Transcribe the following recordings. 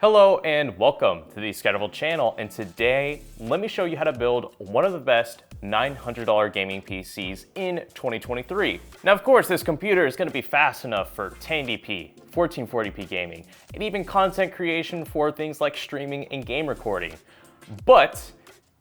Hello and welcome to the ScatterVolt channel, and today let me show you how to build one of the best $900 gaming PCs in 2023. Now of course this computer is going to be fast enough for 1080p, 1440p gaming, and even content creation for things like streaming and game recording. But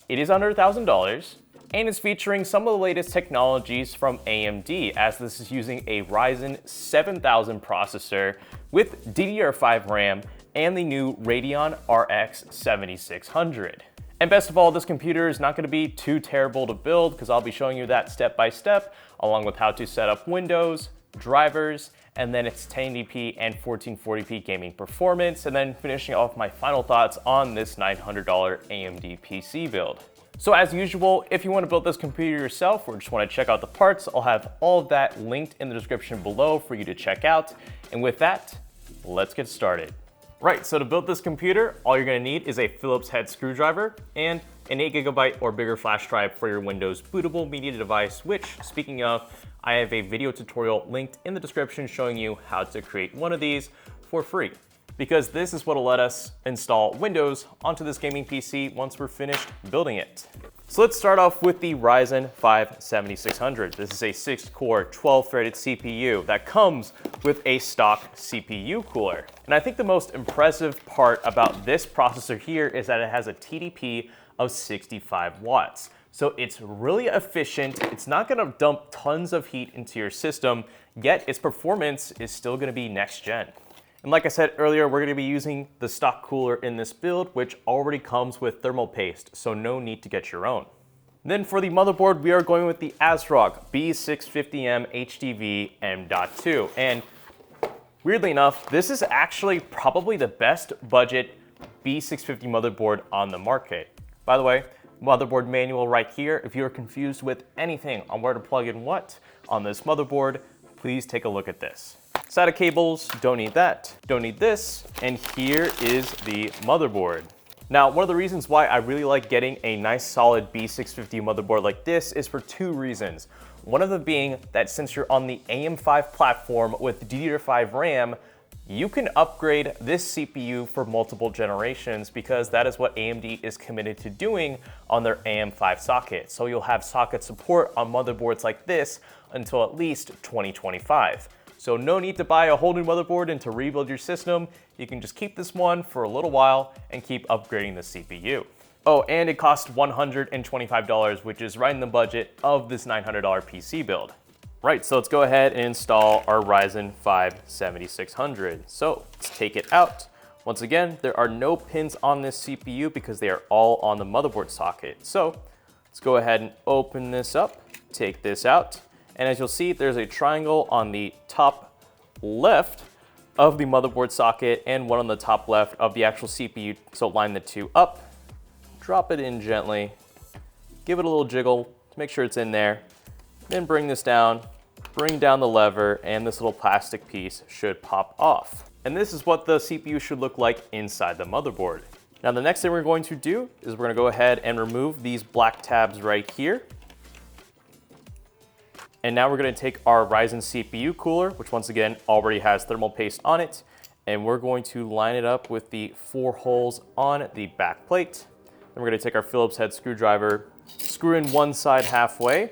it is under $1,000 and is featuring some of the latest technologies from AMD, as this is using a Ryzen 7000 processor with DDR5 RAM and the new Radeon RX 7600. And best of all, this computer is not going to be too terrible to build because I'll be showing you that step by step, along with how to set up Windows, drivers, and then its 1080p and 1440p gaming performance, and then finishing off my final thoughts on this $900 AMD PC build. So as usual, if you want to build this computer yourself or just want to check out the parts, I'll have all of that linked in the description below for you to check out. And with that, let's get started. Right, so to build this computer, all you're gonna need is a Phillips head screwdriver and an 8GB or bigger flash drive for your Windows bootable media device, which, speaking of, I have a video tutorial linked in the description showing you how to create one of these for free, because this is what will let us install Windows onto this gaming PC once we're finished building it. So let's start off with the Ryzen 5 7600. This is a 6-core, 12-threaded CPU that comes with a stock CPU cooler. And I think the most impressive part about this processor here is that it has a TDP of 65 watts. So it's really efficient. It's not gonna dump tons of heat into your system, yet its performance is still gonna be next gen. And like I said earlier, we're gonna be using the stock cooler in this build, which already comes with thermal paste, so no need to get your own. Then for the motherboard, we are going with the ASRock B650M HDV M.2. And weirdly enough, this is actually probably the best budget B650 motherboard on the market. By the way, motherboard manual right here. If you're confused with anything on where to plug in what on this motherboard, please take a look at this. SATA cables, don't need that, don't need this, and here is the motherboard. Now, one of the reasons why I really like getting a nice solid B650 motherboard like this is for two reasons. One of them being that since you're on the AM5 platform with DDR5 RAM, you can upgrade this CPU for multiple generations because that is what AMD is committed to doing on their AM5 socket. So you'll have socket support on motherboards like this until at least 2025. So no need to buy a whole new motherboard and to rebuild your system. You can just keep this one for a little while and keep upgrading the CPU. Oh, and it costs $125, which is right in the budget of this $900 PC build. Right, so let's go ahead and install our Ryzen 5 7600. So let's take it out. Once again, there are no pins on this CPU because they are all on the motherboard socket. So let's go ahead and open this up, take this out. And as you'll see, there's a triangle on the top left of the motherboard socket and one on the top left of the actual CPU. So line the two up, drop it in gently, give it a little jiggle to make sure it's in there, then bring this down, bring down the lever, and this little plastic piece should pop off. And this is what the CPU should look like inside the motherboard. Now the next thing we're going to do is we're gonna go ahead and remove these black tabs right here. And now we're gonna take our Ryzen CPU cooler, which once again already has thermal paste on it, and we're going to line it up with the 4 holes on the back plate. Then we're gonna take our Phillips head screwdriver, screw in one side halfway,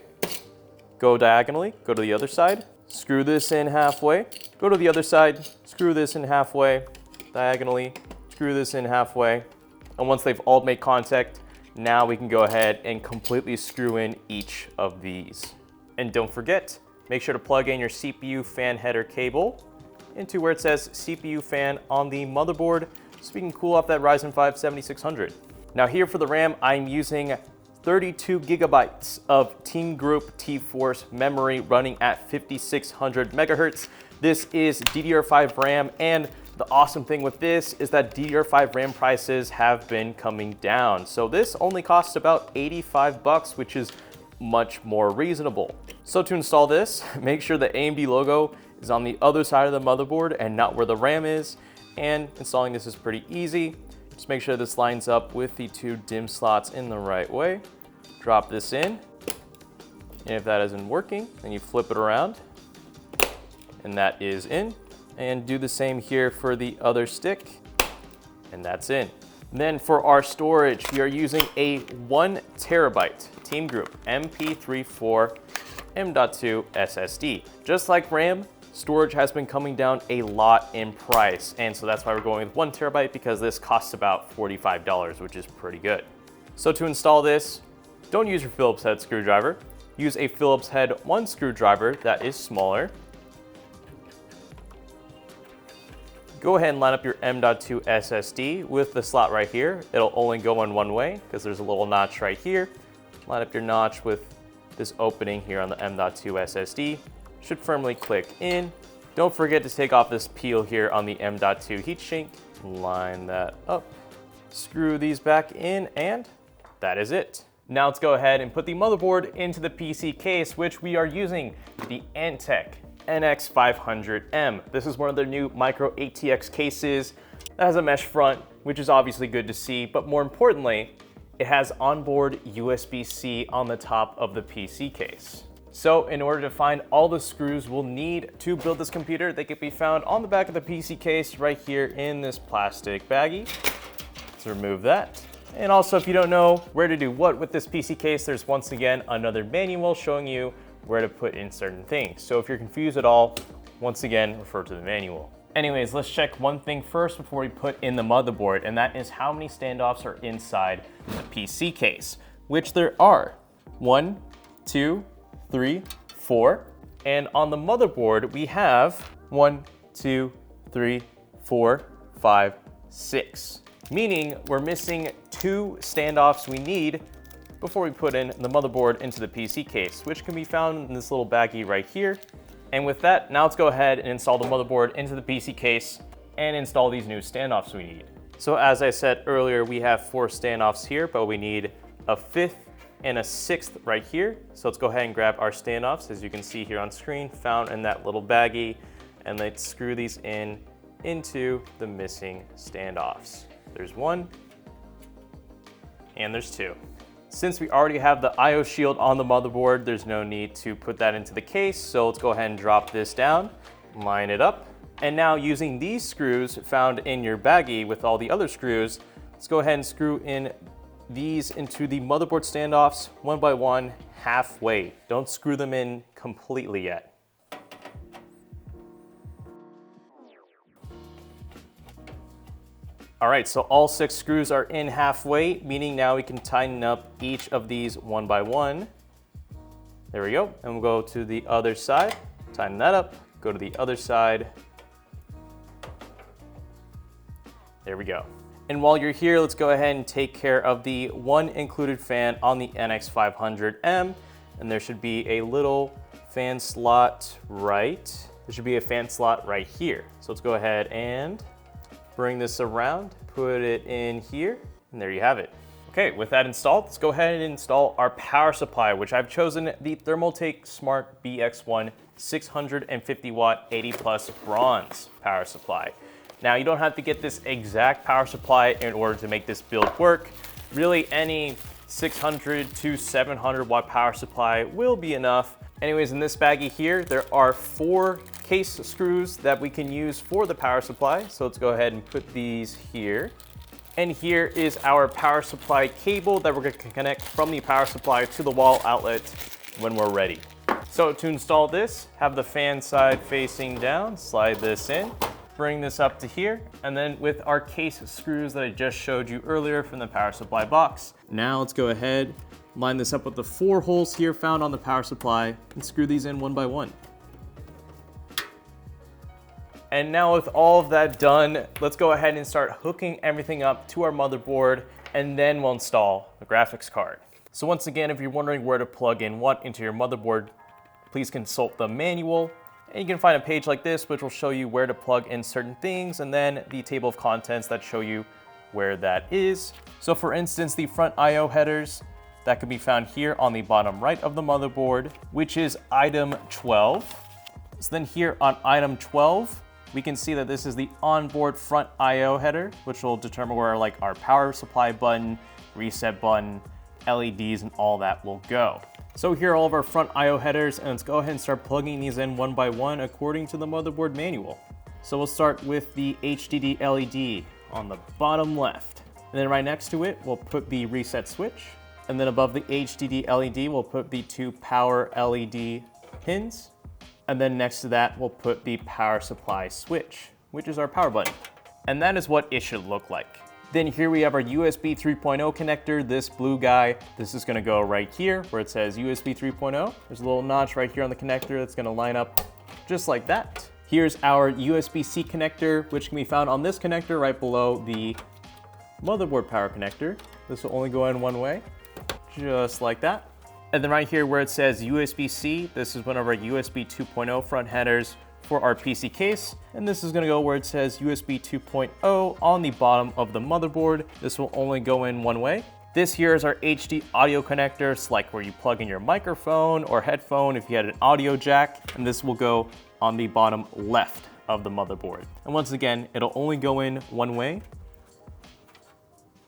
go diagonally, go to the other side, screw this in halfway, go to the other side, screw this in halfway, diagonally, screw this in halfway. And once they've all made contact, now we can go ahead and completely screw in each of these. And don't forget, make sure to plug in your CPU fan header cable into where it says CPU fan on the motherboard so we can cool off that Ryzen 5 7600. Now here for the RAM, I'm using 32 gigabytes of Team Group T-Force memory running at 5600 megahertz. This is DDR5 RAM, and the awesome thing with this is that DDR5 RAM prices have been coming down. So this only costs about 85 bucks, which is much more reasonable. So to install this, make sure the AMD logo is on the other side of the motherboard and not where the RAM is. And installing this is pretty easy. Just make sure this lines up with the 2 DIMM slots in the right way. Drop this in. And if that isn't working, then you flip it around and that is in. And do the same here for the other stick. and that's in. Then for our storage, we are using a 1 terabyte Team Group MP34 M.2 SSD. Just like RAM, storage has been coming down a lot in price, and so that's why we're going with 1 terabyte, because this costs about $45, which is pretty good. So to install this, don't use your Phillips head screwdriver. Use a Phillips head 1 screwdriver that is smaller. Go ahead and line up your M.2 SSD with the slot right here. It'll only go in one way because there's a little notch right here. Line up your notch with this opening here on the M.2 SSD. Should firmly click in. Don't forget to take off this peel here on the M.2 heatsink. Line that up. Screw these back in, and that is it. Now let's go ahead and put the motherboard into the PC case, which we are using the Antec NX500M. This is one of their new micro ATX cases that has a mesh front, which is obviously good to see, but more importantly, it has onboard USB-C on the top of the PC case. So in order to find all the screws we'll need to build this computer, they can be found on the back of the PC case right here in this plastic baggie. Let's remove that. And also, if you don't know where to do what with this PC case, there's once again another manual showing you where to put in certain things. So if you're confused at all, once again, refer to the manual. Anyways, let's check one thing first before we put in the motherboard, and that is how many standoffs are inside the PC case, which there are 1, 2, 3, 4. And on the motherboard, we have 1, 2, 3, 4, 5, 6. Meaning we're missing 2 standoffs we need before we put in the motherboard into the PC case, which can be found in this little baggie right here. And with that, now let's go ahead and install the motherboard into the PC case and install these new standoffs we need. So as I said earlier, we have 4 standoffs here, but we need a 5th and a 6th right here. So let's go ahead and grab our standoffs, as you can see here on screen, found in that little baggie, and let's screw these in into the missing standoffs. There's 1, and there's 2. Since we already have the IO shield on the motherboard, there's no need to put that into the case. So let's go ahead and drop this down, line it up. And now using these screws found in your baggie with all the other screws, let's go ahead and screw in these into the motherboard standoffs one by one, halfway. Don't screw them in completely yet. All right, so all 6 screws are in halfway, meaning now we can tighten up each of these one by one. There we go, and we'll go to the other side, tighten that up, go to the other side. There we go. And while you're here, let's go ahead and take care of the one included fan on the NX500M, and there should be a little fan slot right here. So let's go ahead and bring this around, put it in here, and there you have it. Okay, with that installed, let's go ahead and install our power supply, which I've chosen the Thermaltake Smart BX1 650 watt 80 plus bronze power supply. Now, you don't have to get this exact power supply in order to make this build work. Really, any 600 to 700 watt power supply will be enough. Anyways, in this baggie here, there are 4 case screws that we can use for the power supply. So let's go ahead and put these here. And here is our power supply cable that we're going to connect from the power supply to the wall outlet when we're ready. So to install this, have the fan side facing down, slide this in, bring this up to here, and then with our case screws that I just showed you earlier from the power supply box. Now let's go ahead, line this up with the 4 holes here found on the power supply, and screw these in one by one. And now with all of that done, let's go ahead and start hooking everything up to our motherboard, and then we'll install the graphics card. So once again, if you're wondering where to plug in what into your motherboard, please consult the manual. And you can find a page like this, which will show you where to plug in certain things, and then the table of contents that show you where that is. So for instance, the front IO headers, that can be found here on the bottom right of the motherboard, which is item 12. So then here on item 12, we can see that this is the onboard front IO header, which will determine where like our power supply button, reset button, LEDs, and all that will go. So here are all of our front IO headers, and let's go ahead and start plugging these in one by one according to the motherboard manual. So we'll start with the HDD LED. on the bottom left. And then right next to it, we'll put the reset switch. And then above the HDD LED, we'll put the 2 power LED pins. And then next to that, we'll put the power supply switch, which is our power button. And that is what it should look like. Then here we have our USB 3.0 connector, this blue guy. This is gonna go right here where it says USB 3.0. There's a little notch right here on the connector that's gonna line up just like that. Here's our USB-C connector, which can be found on this connector right below the motherboard power connector. This will only go in one way, just like that. And then right here where it says USB-C, this is one of our USB 2.0 front headers for our PC case. And this is gonna go where it says USB 2.0 on the bottom of the motherboard. This will only go in one way. This here is our HD audio connector. It's like where you plug in your microphone or headphone if you had an audio jack. And this will go on the bottom left of the motherboard. And once again, it'll only go in one way,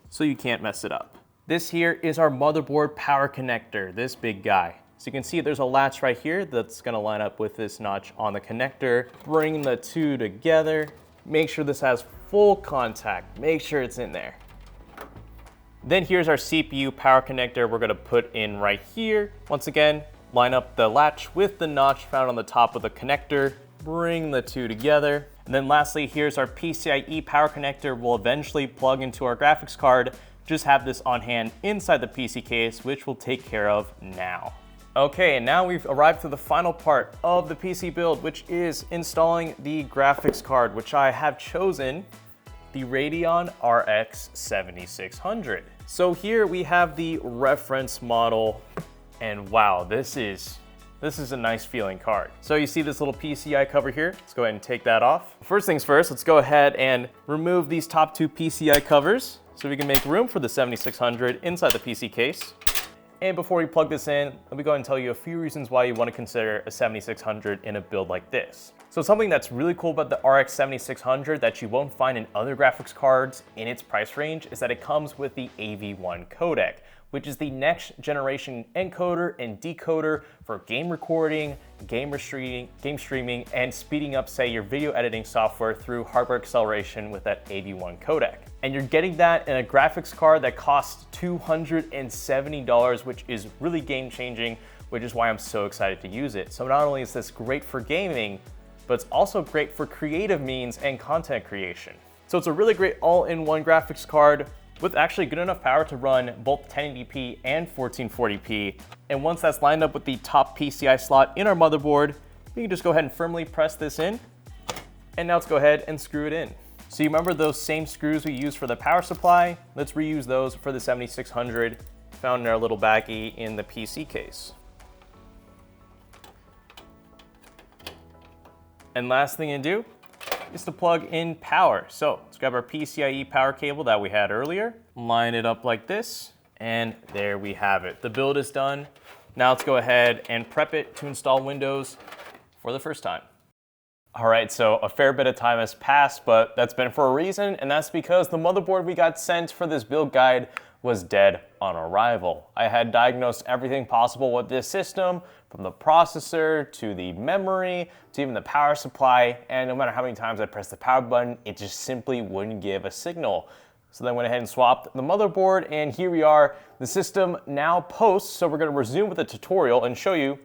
so you can't mess it up. This here is our motherboard power connector, this big guy. So you can see there's a latch right here that's gonna line up with this notch on the connector. Bring the two together. Make sure this has full contact. Make sure it's in there. Then here's our CPU power connector we're gonna put in right here. Once again, line up the latch with the notch found on the top of the connector. Bring the two together. And then lastly, here's our PCIe power connector we'll eventually plug into our graphics card. Just have this on hand inside the PC case, which we'll take care of now. Okay, and now we've arrived to the final part of the PC build, which is installing the graphics card, which I have chosen the Radeon RX 7600. So here we have the reference model, and wow, this is a nice feeling card. So you see this little PCI cover here. Let's go ahead and take that off. First things first, let's go ahead and remove these top two PCI covers so we can make room for the 7600 inside the PC case. And before we plug this in, let me go ahead and tell you a few reasons why you want to consider a 7600 in a build like this. So something that's really cool about the RX 7600 that you won't find in other graphics cards in its price range is that it comes with the AV1 codec, which is the next generation encoder and decoder for game recording, game streaming, and speeding up, say, your video editing software through hardware acceleration with that AV1 codec. And you're getting that in a graphics card that costs $270, which is really game changing, which is why I'm so excited to use it. So not only is this great for gaming, but it's also great for creative means and content creation. So it's a really great all-in-one graphics card with actually good enough power to run both 1080p and 1440p. And once that's lined up with the top PCI slot in our motherboard, we can just go ahead and firmly press this in. And now let's go ahead and screw it in. So you remember those same screws we used for the power supply? Let's reuse those for the 7600 found in our little baggie in the PC case. And last thing to do is to plug in power. So let's grab our PCIe power cable that we had earlier, line it up like this, and there we have it. The build is done. Now let's go ahead and prep it to install Windows for the first time. All right, so a fair bit of time has passed, but that's been for a reason, and that's because the motherboard we got sent for this build guide was dead on arrival. I had diagnosed everything possible with this system, from the processor to the memory to even the power supply, and no matter how many times I pressed the power button, it just simply wouldn't give a signal. So then I went ahead and swapped the motherboard, and here we are. The system now posts, so we're gonna resume with a tutorial and show you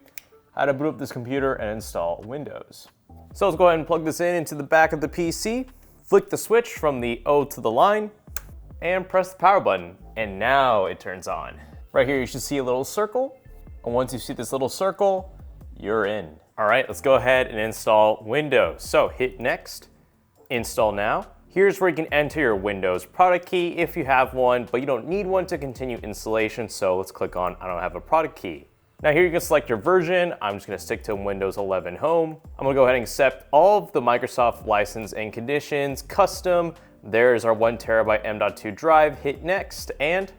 how to boot up this computer and install Windows. So let's go ahead and plug this into the back of the PC, flick the switch from the O to the line, and press the power button. And now it turns on. Right here, you should see a little circle. And once you see this little circle, you're in. All right, let's go ahead and install Windows. So hit next, install now. Here's where you can enter your Windows product key if you have one, but you don't need one to continue installation. So let's click on I don't have a product key. Now here you can select your version. I'm just gonna stick to Windows 11 Home. I'm gonna go ahead and accept all of the Microsoft license and conditions, custom. There's our 1 terabyte M.2 drive, hit next, and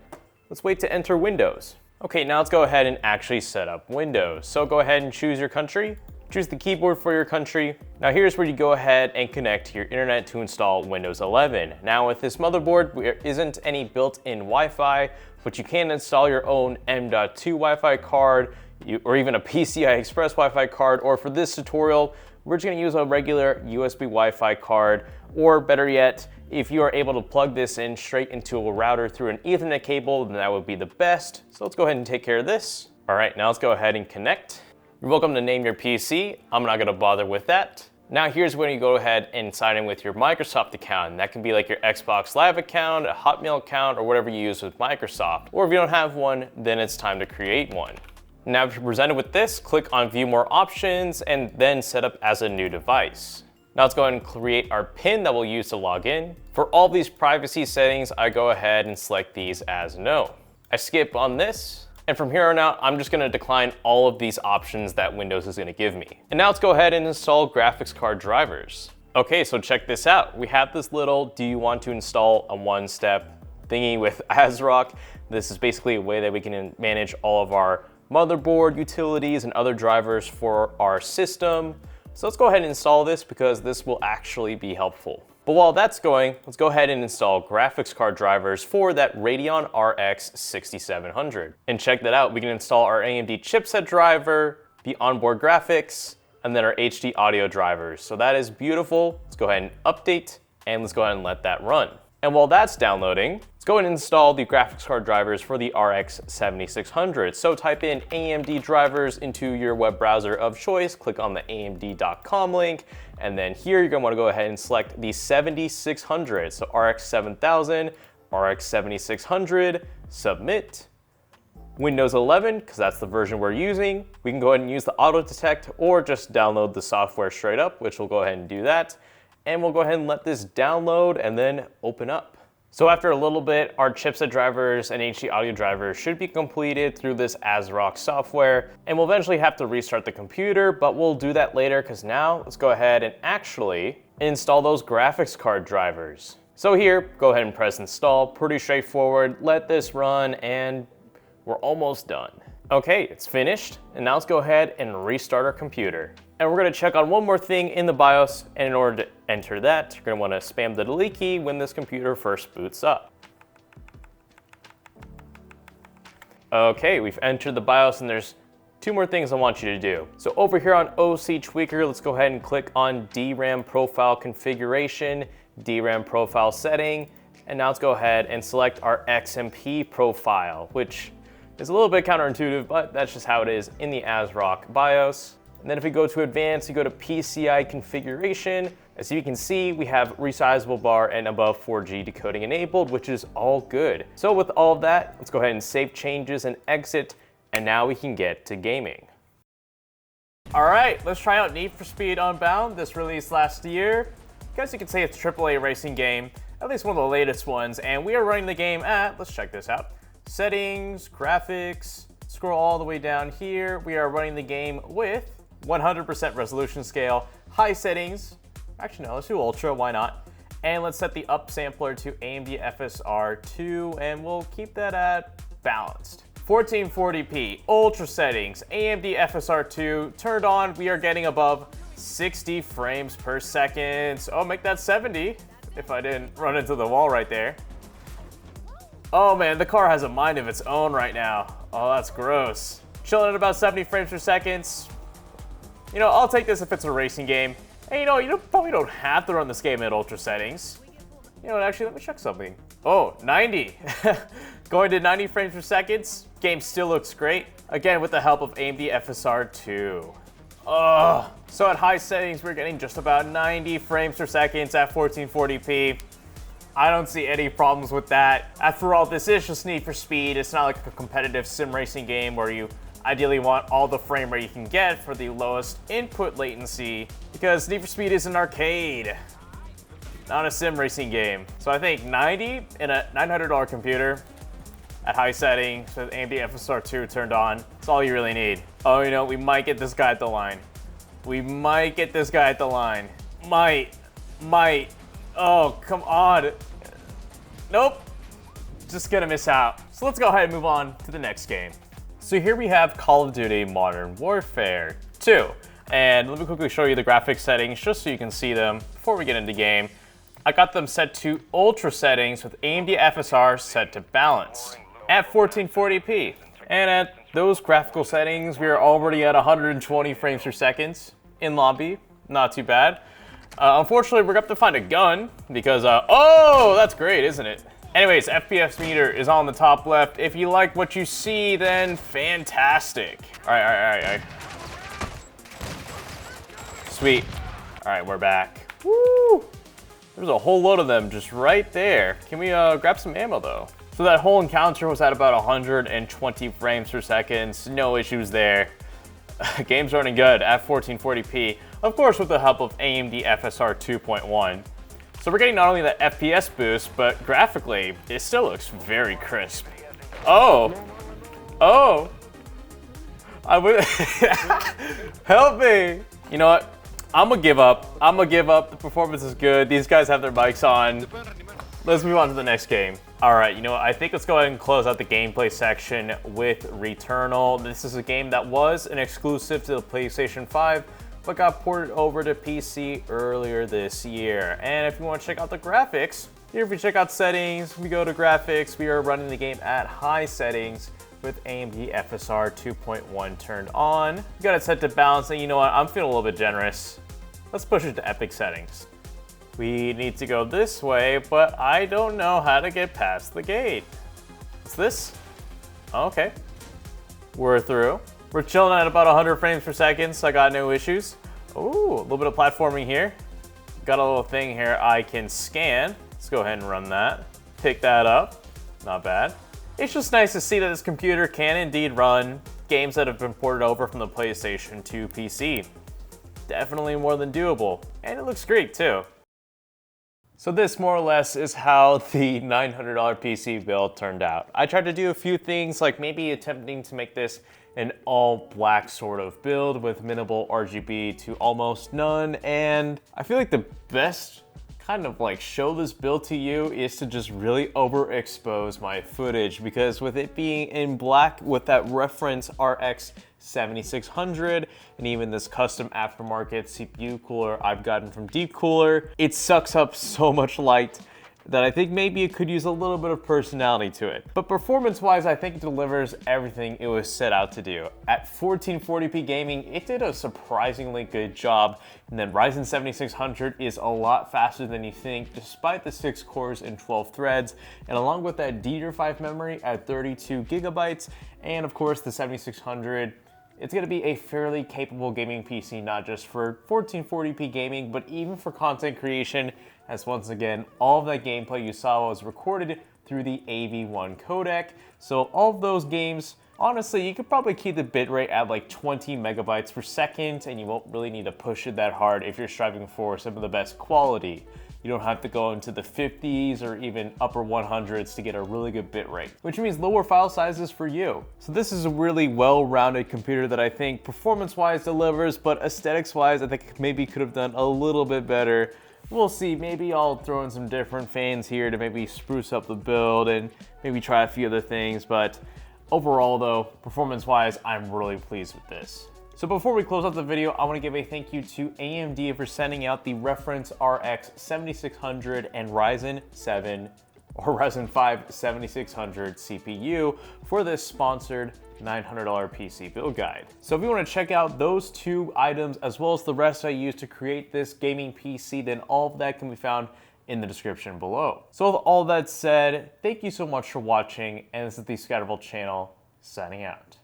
let's wait to enter Windows. Okay, now let's go ahead and actually set up Windows. So go ahead and choose your country, choose the keyboard for your country. Now here's where you go ahead and connect to your internet to install Windows 11. Now with this motherboard, there isn't any built-in Wi-Fi, but you can install your own M.2 Wi-Fi card, or even a PCI Express Wi-Fi card, or for this tutorial, we're just gonna use a regular USB Wi-Fi card, or better yet, If you are able to plug this in straight into a router through an Ethernet cable, then that would be the best. So let's go ahead and take care of this. All right, now let's go ahead and connect. You're welcome to name your PC. I'm not gonna bother with that. Now here's when you go ahead and sign in with your Microsoft account. And that can be like your Xbox Live account, a Hotmail account, or whatever you use with Microsoft. Or if you don't have one, then it's time to create one. Now if you're presented with this, click on View More Options and then Set Up as a New Device. Now let's go ahead and create our PIN that we'll use to log in. For all these privacy settings, I go ahead and select these as no. I skip on this. And from here on out, I'm just gonna decline all of these options that Windows is gonna give me. And now let's go ahead and install graphics card drivers. Okay, so check this out. We have this little, do you want to install a one-step thingy with ASRock? This is basically a way that we can manage all of our motherboard utilities and other drivers for our system. So let's go ahead and install this because this will actually be helpful. But while that's going, let's go ahead and install graphics card drivers for that Radeon RX 6700. And check that out, we can install our AMD chipset driver, the onboard graphics, and then our HD audio drivers. So that is beautiful. Let's go ahead and update, and let's go ahead and let that run. And while that's downloading, let's go ahead and install the graphics card drivers for the RX 7600. So type in AMD drivers into your web browser of choice, click on the amd.com link, and then here you're gonna wanna go ahead and select the 7600. So RX 7000, RX 7600, submit. Windows 11, because that's the version we're using. We can go ahead and use the auto detect or just download the software straight up, which we'll go ahead and do that. And we'll go ahead and let this download and then open up. So after a little bit, our chipset drivers and HD audio drivers should be completed through this ASRock software, and we'll eventually have to restart the computer, but we'll do that later because now let's go ahead and actually install those graphics card drivers. So here, go ahead and press install, pretty straightforward, let this run, and we're almost done. Okay, it's finished, and now let's go ahead and restart our computer. And we're gonna check on one more thing in the BIOS, and in order to enter that, you're gonna wanna spam the delete key when this computer first boots up. Okay, we've entered the BIOS, and there's two more things I want you to do. So over here on OC Tweaker, let's go ahead and click on DRAM Profile Configuration, DRAM Profile Setting, and now let's go ahead and select our XMP profile, which is a little bit counterintuitive, but that's just how it is in the ASRock BIOS. And then if we go to advanced, you go to PCI configuration. As you can see, we have resizable bar and above 4G decoding enabled, which is all good. So with all of that, let's go ahead and save changes and exit. And now we can get to gaming. All right, let's try out Need for Speed Unbound. This released last year. I guess you could say it's a AAA racing game, at least one of the latest ones. And we are running the game at, let's check this out. Settings, graphics, scroll all the way down here. We are running the game with 100% resolution scale, high settings. Actually, no, let's do ultra, why not? And let's set the upsampler to AMD FSR 2, and we'll keep that at balanced. 1440p, ultra settings, AMD FSR 2 turned on. We are getting above 60 frames per second. Oh, make that 70 if I didn't run into the wall right there. Oh man, the car has a mind of its own right now. Oh, that's gross. Chilling at about 70 frames per second. You know, I'll take this if it's a racing game. And you probably don't have to run this game at ultra settings. You know what, actually, let me check something. Oh, 90. Going to 90 frames per second. Game still looks great. Again, with the help of AMD FSR 2. So at high settings, we're getting just about 90 frames per second at 1440p. I don't see any problems with that. After all, this is just Need for Speed. It's not like a competitive sim racing game where you ideally want all the frame rate you can get for the lowest input latency, because Need for Speed is an arcade, not a sim racing game. So I think 90 in a $900 computer at high settings with AMD FSR 2 turned on, that's all you really need. Oh, you know, we might get this guy at the line. We might get this guy at the line. Might. Oh, come on. Nope. Just gonna miss out. So let's go ahead and move on to the next game. So here we have Call of Duty Modern Warfare 2. And let me quickly show you the graphics settings just so you can see them before we get into the game. I got them set to ultra settings with AMD FSR set to balanced at 1440p. And at those graphical settings, we are already at 120 frames per second in lobby. Not too bad. Unfortunately, we're gonna have to find a gun because, oh, that's great, isn't it? Anyways, FPS meter is on the top left. If you like what you see, then fantastic. All right. Sweet. All right, we're back. Woo! There's a whole load of them just right there. Can we grab some ammo though? So that whole encounter was at about 120 frames per second. No issues there. Game's running good at 1440p, of course with the help of AMD FSR 2.1. So we're getting not only that FPS boost, but graphically, it still looks very crisp. Oh, I would help me. You know what? I'm gonna give up. The performance is good. These guys have their mics on. Let's move on to the next game. All right, you know what? I think let's go ahead and close out the gameplay section with Returnal. This is a game that was an exclusive to the PlayStation 5, but got ported over to PC earlier this year. And if you want to check out the graphics, here if we check out settings, we go to graphics, we are running the game at high settings with AMD FSR 2.1 turned on. You got it set to balance, and you know what? I'm feeling a little bit generous. Let's push it to epic settings. We need to go this way, but I don't know how to get past the gate. What's this? Okay. We're through. We're chilling at about 100 frames per second, so I got no issues. Ooh, a little bit of platforming here. Got a little thing here I can scan. Let's go ahead and run that. Pick that up. Not bad. It's just nice to see that this computer can indeed run games that have been ported over from the PlayStation to PC. Definitely more than doable, and it looks great too. So this more or less is how the $900 PC build turned out. I tried to do a few things, like maybe attempting to make this an all black sort of build with minimal RGB to almost none, and I feel like the best kind of like show this build to you is to just really overexpose my footage, because with it being in black with that reference RX 7600 and even this custom aftermarket CPU cooler I've gotten from Deep Cooler, it sucks up so much light that I think maybe it could use a little bit of personality to it. But performance-wise, I think it delivers everything it was set out to do. At 1440p gaming, it did a surprisingly good job. And then Ryzen 7600 is a lot faster than you think, despite the 6 cores and 12 threads. And along with that DDR5 memory at 32 gigabytes, and of course the 7600, it's gonna be a fairly capable gaming PC, not just for 1440p gaming, but even for content creation, as once again, all of that gameplay you saw was recorded through the AV1 codec. So all of those games, honestly, you could probably keep the bitrate at like 20 megabytes per second, and you won't really need to push it that hard if you're striving for some of the best quality. You don't have to go into the 50s or even upper 100s to get a really good bitrate, which means lower file sizes for you. So this is a really well-rounded computer that I think performance-wise delivers, but aesthetics-wise, I think maybe could have done a little bit better. We'll see, maybe I'll throw in some different fans here to maybe spruce up the build and maybe try a few other things, but overall though, performance-wise, I'm really pleased with this. So before we close out the video, I want to give a thank you to AMD for sending out the reference RX 7600 and Ryzen 7 or Ryzen 5 7600 CPU for this sponsored $900 PC build guide. So if you want to check out those two items as well as the rest I used to create this gaming PC, then all of that can be found in the description below. So with all that said, thank you so much for watching, and this is the ScatterVolt channel signing out.